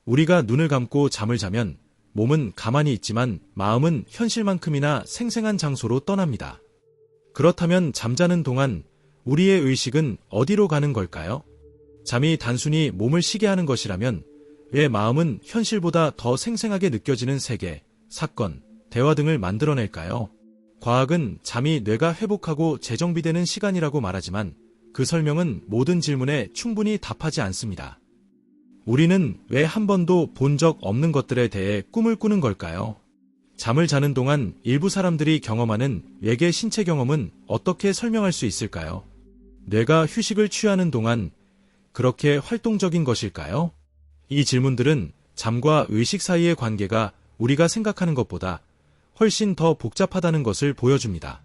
우리가 눈을 감고 잠을 자면 몸은 가만히 있지만 마음은 현실만큼이나 생생한 장소로 떠납니다. 그렇다면 잠자는 동안 우리의 의식은 어디로 가는 걸까요? 잠이 단순히 몸을 쉬게 하는 것이라면 왜 마음은 현실보다 더 생생하게 느껴지는 세계, 사건, 대화 등을 만들어낼까요? 과학은 잠이 뇌가 회복하고 재정비되는 시간이라고 말하지만 그 설명은 모든 질문에 충분히 답하지 않습니다. 우리는 왜 한 번도 본 적 없는 것들에 대해 꿈을 꾸는 걸까요? 잠을 자는 동안 일부 사람들이 경험하는 외계 신체 경험은 어떻게 설명할 수 있을까요? 뇌가 휴식을 취하는 동안 그렇게 활동적인 것일까요? 이 질문들은 잠과 의식 사이의 관계가 우리가 생각하는 것보다 훨씬 더 복잡하다는 것을 보여줍니다.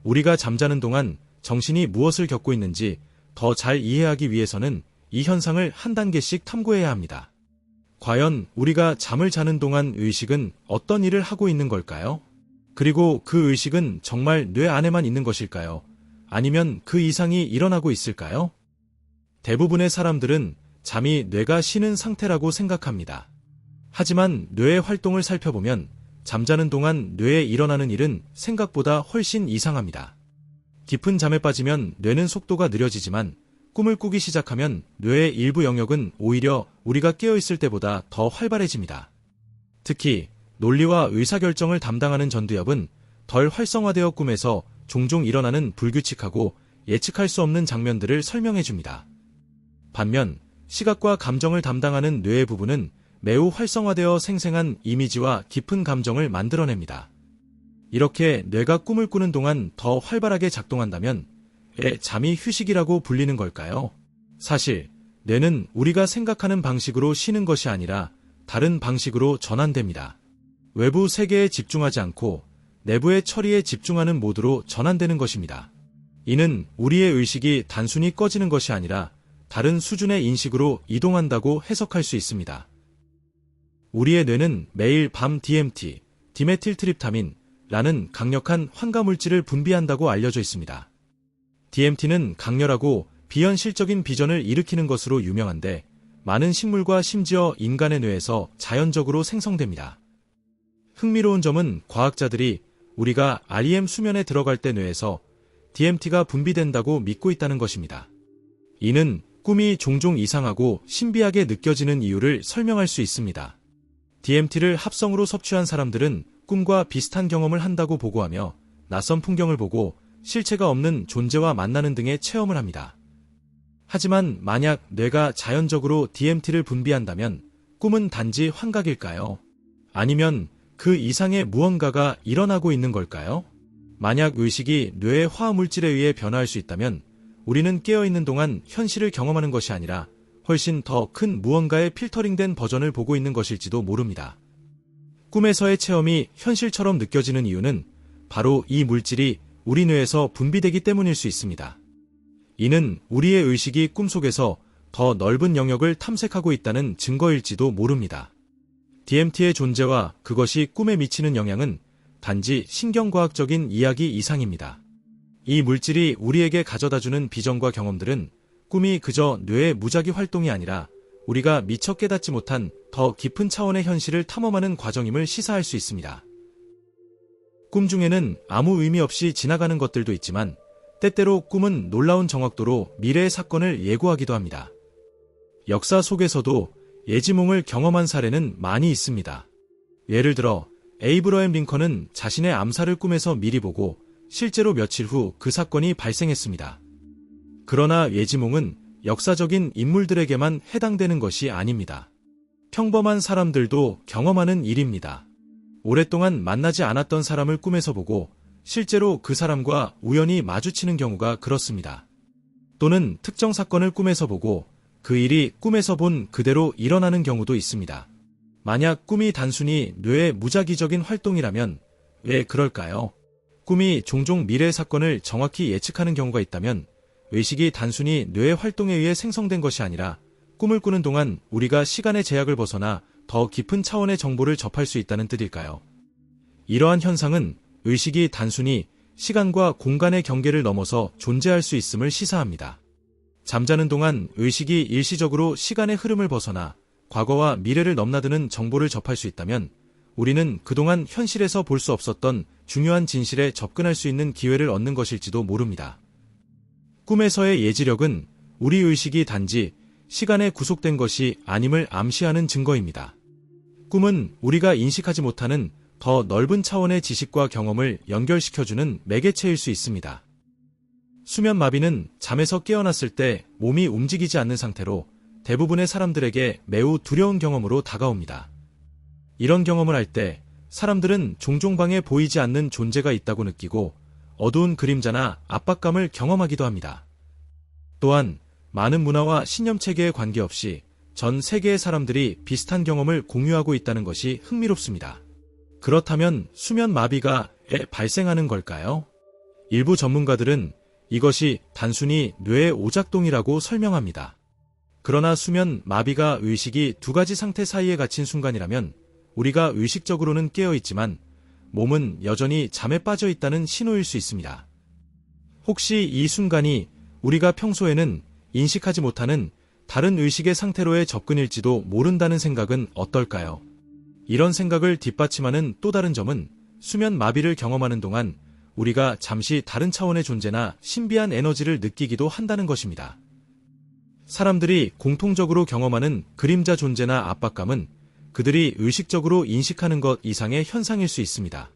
우리가 잠자는 동안 정신이 무엇을 겪고 있는지 더 잘 이해하기 위해서는 이 현상을 한 단계씩 탐구해야 합니다. 과연 우리가 잠을 자는 동안 의식은 어떤 일을 하고 있는 걸까요? 그리고 그 의식은 정말 뇌 안에만 있는 것일까요? 아니면 그 이상이 일어나고 있을까요? 대부분의 사람들은 잠이 뇌가 쉬는 상태라고 생각합니다. 하지만 뇌의 활동을 살펴보면 잠자는 동안 뇌에 일어나는 일은 생각보다 훨씬 이상합니다. 깊은 잠에 빠지면 뇌는 속도가 느려지지만 꿈을 꾸기 시작하면 뇌의 일부 영역은 오히려 우리가 깨어있을 때보다 더 활발해집니다. 특히 논리와 의사결정을 담당하는 전두엽은 덜 활성화되어 꿈에서 종종 일어나는 불규칙하고 예측할 수 없는 장면들을 설명해줍니다. 반면 시각과 감정을 담당하는 뇌의 부분은 매우 활성화되어 생생한 이미지와 깊은 감정을 만들어냅니다. 이렇게 뇌가 꿈을 꾸는 동안 더 활발하게 작동한다면 왜 잠이 휴식이라고 불리는 걸까요? 사실 뇌는 우리가 생각하는 방식으로 쉬는 것이 아니라 다른 방식으로 전환됩니다. 외부 세계에 집중하지 않고 내부의 처리에 집중하는 모드로 전환되는 것입니다. 이는 우리의 의식이 단순히 꺼지는 것이 아니라 다른 수준의 인식으로 이동한다고 해석할 수 있습니다. 우리의 뇌는 매일 밤 DMT, 디메틸트립타민라는 강력한 환가물질을 분비한다고 알려져 있습니다. DMT는 강렬하고 비현실적인 비전을 일으키는 것으로 유명한데 많은 식물과 심지어 인간의 뇌에서 자연적으로 생성됩니다. 흥미로운 점은 과학자들이 우리가 REM 수면에 들어갈 때 뇌에서 DMT가 분비된다고 믿고 있다는 것입니다. 이는 꿈이 종종 이상하고 신비하게 느껴지는 이유를 설명할 수 있습니다. DMT를 합성으로 섭취한 사람들은 꿈과 비슷한 경험을 한다고 보고하며 낯선 풍경을 보고 실체가 없는 존재와 만나는 등의 체험을 합니다. 하지만 만약 뇌가 자연적으로 DMT를 분비한다면 꿈은 단지 환각일까요? 아니면 그 이상의 무언가가 일어나고 있는 걸까요? 만약 의식이 뇌의 화합물질에 의해 변화할 수 있다면 우리는 깨어있는 동안 현실을 경험하는 것이 아니라 훨씬 더 큰 무언가의 필터링된 버전을 보고 있는 것일지도 모릅니다. 꿈에서의 체험이 현실처럼 느껴지는 이유는 바로 이 물질이 우리 뇌에서 분비되기 때문일 수 있습니다. 이는 우리의 의식이 꿈속에서 더 넓은 영역을 탐색하고 있다는 증거일지도 모릅니다. DMT의 존재와 그것이 꿈에 미치는 영향은 단지 신경과학적인 이야기 이상입니다. 이 물질이 우리에게 가져다주는 비전과 경험들은 꿈이 그저 뇌의 무작위 활동이 아니라 우리가 미처 깨닫지 못한 더 깊은 차원의 현실을 탐험하는 과정임을 시사할 수 있습니다. 꿈 중에는 아무 의미 없이 지나가는 것들도 있지만 때때로 꿈은 놀라운 정확도로 미래의 사건을 예고하기도 합니다. 역사 속에서도 예지몽을 경험한 사례는 많이 있습니다. 예를 들어 에이브러햄 링컨은 자신의 암살을 꿈에서 미리 보고 실제로 며칠 후 그 사건이 발생했습니다. 그러나 예지몽은 역사적인 인물들에게만 해당되는 것이 아닙니다. 평범한 사람들도 경험하는 일입니다. 오랫동안 만나지 않았던 사람을 꿈에서 보고 실제로 그 사람과 우연히 마주치는 경우가 그렇습니다. 또는 특정 사건을 꿈에서 보고 그 일이 꿈에서 본 그대로 일어나는 경우도 있습니다. 만약 꿈이 단순히 뇌의 무작위적인 활동이라면 왜 그럴까요? 꿈이 종종 미래의 사건을 정확히 예측하는 경우가 있다면 의식이 단순히 뇌의 활동에 의해 생성된 것이 아니라 꿈을 꾸는 동안 우리가 시간의 제약을 벗어나 더 깊은 차원의 정보를 접할 수 있다는 뜻일까요? 이러한 현상은 의식이 단순히 시간과 공간의 경계를 넘어서 존재할 수 있음을 시사합니다. 잠자는 동안 의식이 일시적으로 시간의 흐름을 벗어나 과거와 미래를 넘나드는 정보를 접할 수 있다면 우리는 그동안 현실에서 볼 수 없었던 중요한 진실에 접근할 수 있는 기회를 얻는 것일지도 모릅니다. 꿈에서의 예지력은 우리 의식이 단지 시간에 구속된 것이 아님을 암시하는 증거입니다. 꿈은 우리가 인식하지 못하는 더 넓은 차원의 지식과 경험을 연결시켜주는 매개체일 수 있습니다. 수면 마비는 잠에서 깨어났을 때 몸이 움직이지 않는 상태로 대부분의 사람들에게 매우 두려운 경험으로 다가옵니다. 이런 경험을 할 때 사람들은 종종 방에 보이지 않는 존재가 있다고 느끼고 어두운 그림자나 압박감을 경험하기도 합니다. 또한 많은 문화와 신념체계에 관계없이 전 세계의 사람들이 비슷한 경험을 공유하고 있다는 것이 흥미롭습니다. 그렇다면 수면 마비가 왜 발생하는 걸까요? 일부 전문가들은 이것이 단순히 뇌의 오작동이라고 설명합니다. 그러나 수면 마비가 의식이 두 가지 상태 사이에 갇힌 순간이라면 우리가 의식적으로는 깨어있지만 몸은 여전히 잠에 빠져 있다는 신호일 수 있습니다. 혹시 이 순간이 우리가 평소에는 인식하지 못하는 다른 의식의 상태로의 접근일지도 모른다는 생각은 어떨까요? 이런 생각을 뒷받침하는 또 다른 점은 수면 마비를 경험하는 동안 우리가 잠시 다른 차원의 존재나 신비한 에너지를 느끼기도 한다는 것입니다. 사람들이 공통적으로 경험하는 그림자 존재나 압박감은 그들이 의식적으로 인식하는 것 이상의 현상일 수 있습니다.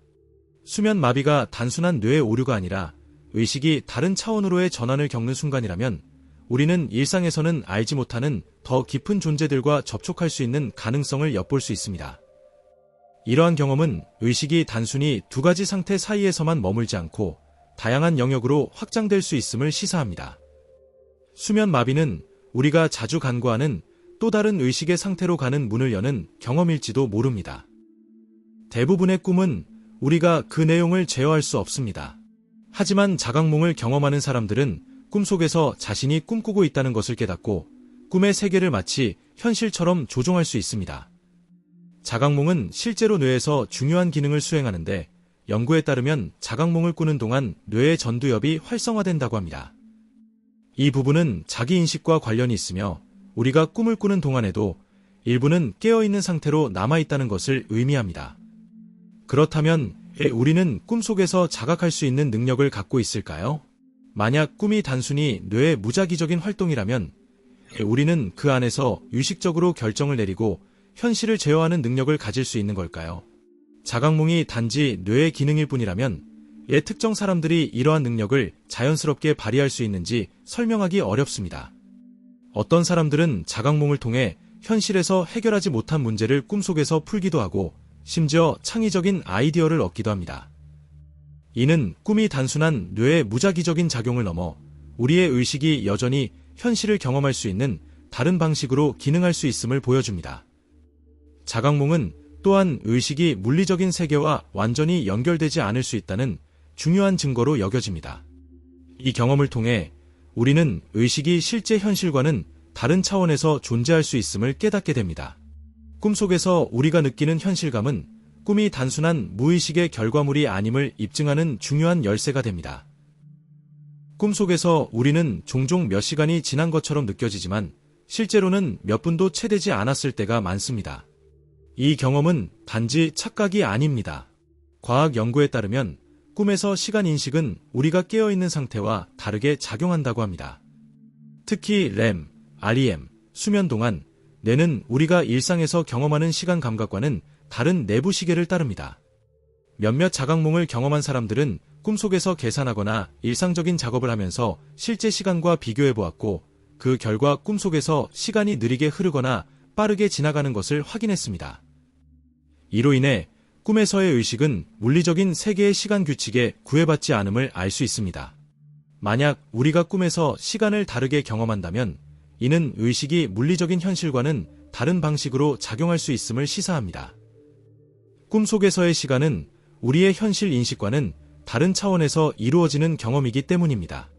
수면 마비가 단순한 뇌의 오류가 아니라 의식이 다른 차원으로의 전환을 겪는 순간이라면 우리는 일상에서는 알지 못하는 더 깊은 존재들과 접촉할 수 있는 가능성을 엿볼 수 있습니다. 이러한 경험은 의식이 단순히 두 가지 상태 사이에서만 머물지 않고 다양한 영역으로 확장될 수 있음을 시사합니다. 수면 마비는 우리가 자주 간구하는 또 다른 의식의 상태로 가는 문을 여는 경험일지도 모릅니다. 대부분의 꿈은 우리가 그 내용을 제어할 수 없습니다. 하지만 자각몽을 경험하는 사람들은 꿈속에서 자신이 꿈꾸고 있다는 것을 깨닫고 꿈의 세계를 마치 현실처럼 조종할 수 있습니다. 자각몽은 실제로 뇌에서 중요한 기능을 수행하는데 연구에 따르면 자각몽을 꾸는 동안 뇌의 전두엽이 활성화된다고 합니다. 이 부분은 자기인식과 관련이 있으며 우리가 꿈을 꾸는 동안에도 일부는 깨어있는 상태로 남아있다는 것을 의미합니다. 그렇다면 왜 우리는 꿈속에서 자각할 수 있는 능력을 갖고 있을까요? 만약 꿈이 단순히 뇌의 무작위적인 활동이라면 왜 우리는 그 안에서 의식적으로 결정을 내리고 현실을 제어하는 능력을 가질 수 있는 걸까요? 자각몽이 단지 뇌의 기능일 뿐이라면 왜 특정 사람들이 이러한 능력을 자연스럽게 발휘할 수 있는지 설명하기 어렵습니다. 어떤 사람들은 자각몽을 통해 현실에서 해결하지 못한 문제를 꿈속에서 풀기도 하고 심지어 창의적인 아이디어를 얻기도 합니다. 이는 꿈이 단순한 뇌의 무작위적인 작용을 넘어 우리의 의식이 여전히 현실을 경험할 수 있는 다른 방식으로 기능할 수 있음을 보여줍니다. 자각몽은 또한 의식이 물리적인 세계와 완전히 연결되지 않을 수 있다는 중요한 증거로 여겨집니다. 이 경험을 통해 우리는 의식이 실제 현실과는 다른 차원에서 존재할 수 있음을 깨닫게 됩니다. 꿈속에서 우리가 느끼는 현실감은 꿈이 단순한 무의식의 결과물이 아님을 입증하는 중요한 열쇠가 됩니다. 꿈속에서 우리는 종종 몇 시간이 지난 것처럼 느껴지지만 실제로는 몇 분도 채 되지 않았을 때가 많습니다. 이 경험은 단지 착각이 아닙니다. 과학 연구에 따르면 꿈에서 시간 인식은 우리가 깨어있는 상태와 다르게 작용한다고 합니다. 특히 REM, REM, 수면 동안 뇌는 우리가 일상에서 경험하는 시간 감각과는 다른 내부 시계를 따릅니다. 몇몇 자각몽을 경험한 사람들은 꿈속에서 계산하거나 일상적인 작업을 하면서 실제 시간과 비교해보았고 그 결과 꿈속에서 시간이 느리게 흐르거나 빠르게 지나가는 것을 확인했습니다. 이로 인해 꿈에서의 의식은 물리적인 세계의 시간 규칙에 구애받지 않음을 알 수 있습니다. 만약 우리가 꿈에서 시간을 다르게 경험한다면 이는 의식이 물리적인 현실과는 다른 방식으로 작용할 수 있음을 시사합니다. 꿈속에서의 시간은 우리의 현실 인식과는 다른 차원에서 이루어지는 경험이기 때문입니다.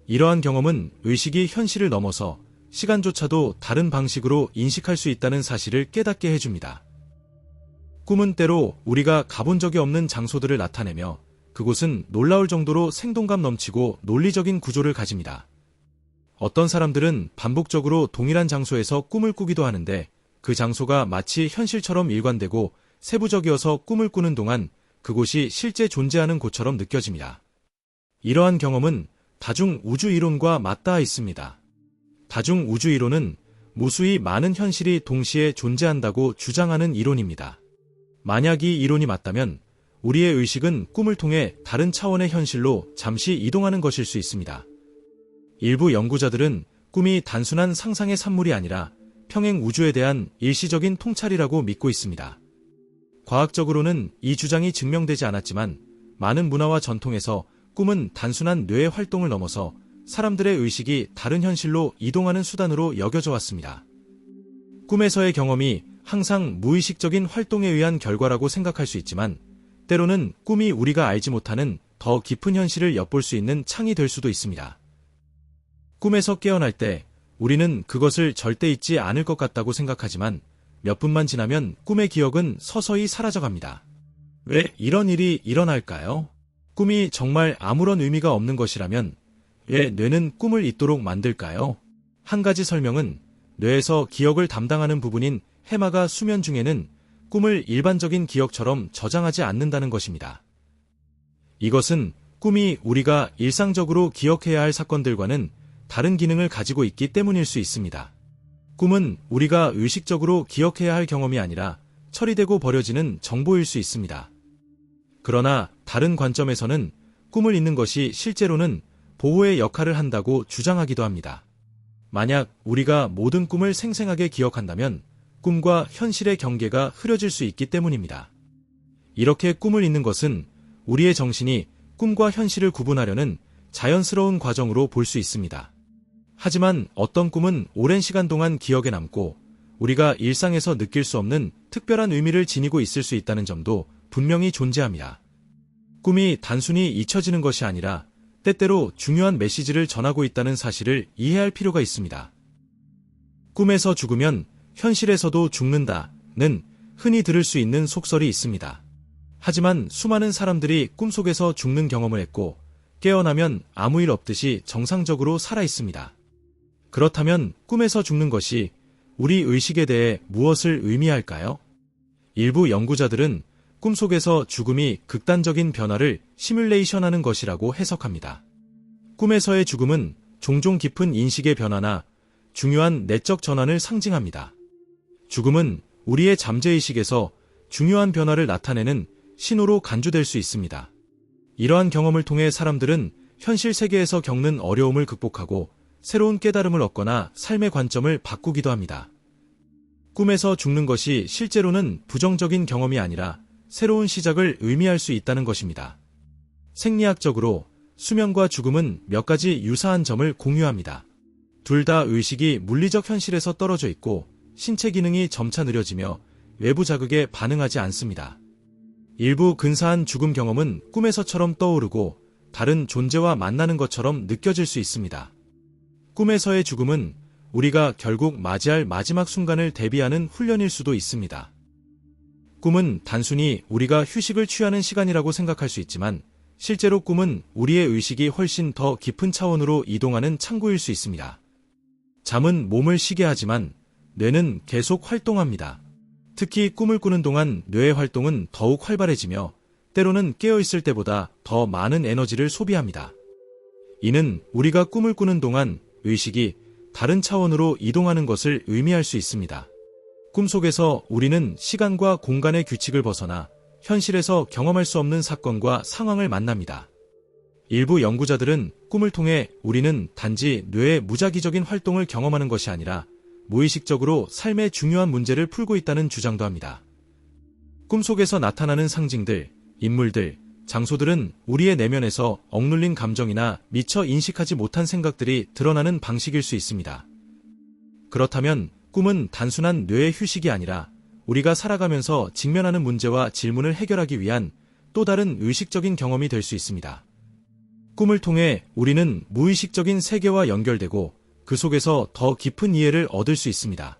이러한 경험은 의식이 현실을 넘어서 시간조차도 다른 방식으로 인식할 수 있다는 사실을 깨닫게 해줍니다. 꿈은 때로 우리가 가본 적이 없는 장소들을 나타내며 그곳은 놀라울 정도로 생동감 넘치고 논리적인 구조를 가집니다. 어떤 사람들은 반복적으로 동일한 장소에서 꿈을 꾸기도 하는데 그 장소가 마치 현실처럼 일관되고 세부적이어서 꿈을 꾸는 동안 그곳이 실제 존재하는 곳처럼 느껴집니다. 이러한 경험은 다중 우주 이론과 맞닿아 있습니다. 다중 우주 이론은 무수히 많은 현실이 동시에 존재한다고 주장하는 이론입니다. 만약 이 이론이 맞다면 우리의 의식은 꿈을 통해 다른 차원의 현실로 잠시 이동하는 것일 수 있습니다. 일부 연구자들은 꿈이 단순한 상상의 산물이 아니라 평행 우주에 대한 일시적인 통찰이라고 믿고 있습니다. 과학적으로는 이 주장이 증명되지 않았지만 많은 문화와 전통에서 꿈은 단순한 뇌의 활동을 넘어서 사람들의 의식이 다른 현실로 이동하는 수단으로 여겨져 왔습니다. 꿈에서의 경험이 항상 무의식적인 활동에 의한 결과라고 생각할 수 있지만 때로는 꿈이 우리가 알지 못하는 더 깊은 현실을 엿볼 수 있는 창이 될 수도 있습니다. 꿈에서 깨어날 때 우리는 그것을 절대 잊지 않을 것 같다고 생각하지만 몇 분만 지나면 꿈의 기억은 서서히 사라져갑니다. 왜 이런 일이 일어날까요? 꿈이 정말 아무런 의미가 없는 것이라면 왜 뇌는 꿈을 잊도록 만들까요? 한 가지 설명은 뇌에서 기억을 담당하는 부분인 해마가 수면 중에는 꿈을 일반적인 기억처럼 저장하지 않는다는 것입니다. 이것은 꿈이 우리가 일상적으로 기억해야 할 사건들과는 다른 기능을 가지고 있기 때문일 수 있습니다. 꿈은 우리가 의식적으로 기억해야 할 경험이 아니라 처리되고 버려지는 정보일 수 있습니다. 그러나 다른 관점에서는 꿈을 잊는 것이 실제로는 보호의 역할을 한다고 주장하기도 합니다. 만약 우리가 모든 꿈을 생생하게 기억한다면 꿈과 현실의 경계가 흐려질 수 있기 때문입니다. 이렇게 꿈을 잊는 것은 우리의 정신이 꿈과 현실을 구분하려는 자연스러운 과정으로 볼 수 있습니다. 하지만 어떤 꿈은 오랜 시간 동안 기억에 남고 우리가 일상에서 느낄 수 없는 특별한 의미를 지니고 있을 수 있다는 점도 분명히 존재합니다. 꿈이 단순히 잊혀지는 것이 아니라 때때로 중요한 메시지를 전하고 있다는 사실을 이해할 필요가 있습니다. 꿈에서 죽으면 현실에서도 죽는다는 흔히 들을 수 있는 속설이 있습니다. 하지만 수많은 사람들이 꿈속에서 죽는 경험을 했고 깨어나면 아무 일 없듯이 정상적으로 살아 있습니다. 그렇다면 꿈에서 죽는 것이 우리 의식에 대해 무엇을 의미할까요? 일부 연구자들은 꿈속에서 죽음이 극단적인 변화를 시뮬레이션하는 것이라고 해석합니다. 꿈에서의 죽음은 종종 깊은 인식의 변화나 중요한 내적 전환을 상징합니다. 죽음은 우리의 잠재의식에서 중요한 변화를 나타내는 신호로 간주될 수 있습니다. 이러한 경험을 통해 사람들은 현실 세계에서 겪는 어려움을 극복하고 새로운 깨달음을 얻거나 삶의 관점을 바꾸기도 합니다. 꿈에서 죽는 것이 실제로는 부정적인 경험이 아니라 새로운 시작을 의미할 수 있다는 것입니다. 생리학적으로 수면과 죽음은 몇 가지 유사한 점을 공유합니다. 둘 다 의식이 물리적 현실에서 떨어져 있고 신체 기능이 점차 느려지며 외부 자극에 반응하지 않습니다. 일부 근사한 죽음 경험은 꿈에서처럼 떠오르고 다른 존재와 만나는 것처럼 느껴질 수 있습니다. 꿈에서의 죽음은 우리가 결국 맞이할 마지막 순간을 대비하는 훈련일 수도 있습니다. 꿈은 단순히 우리가 휴식을 취하는 시간이라고 생각할 수 있지만 실제로 꿈은 우리의 의식이 훨씬 더 깊은 차원으로 이동하는 창구일 수 있습니다. 잠은 몸을 쉬게 하지만 뇌는 계속 활동합니다. 특히 꿈을 꾸는 동안 뇌의 활동은 더욱 활발해지며 때로는 깨어있을 때보다 더 많은 에너지를 소비합니다. 이는 우리가 꿈을 꾸는 동안 의식이 다른 차원으로 이동하는 것을 의미할 수 있습니다. 꿈속에서 우리는 시간과 공간의 규칙을 벗어나 현실에서 경험할 수 없는 사건과 상황을 만납니다. 일부 연구자들은 꿈을 통해 우리는 단지 뇌의 무작위적인 활동을 경험하는 것이 아니라 무의식적으로 삶의 중요한 문제를 풀고 있다는 주장도 합니다. 꿈속에서 나타나는 상징들, 인물들, 장소들은 우리의 내면에서 억눌린 감정이나 미처 인식하지 못한 생각들이 드러나는 방식일 수 있습니다. 그렇다면 꿈은 단순한 뇌의 휴식이 아니라 우리가 살아가면서 직면하는 문제와 질문을 해결하기 위한 또 다른 의식적인 경험이 될 수 있습니다. 꿈을 통해 우리는 무의식적인 세계와 연결되고 그 속에서 더 깊은 이해를 얻을 수 있습니다.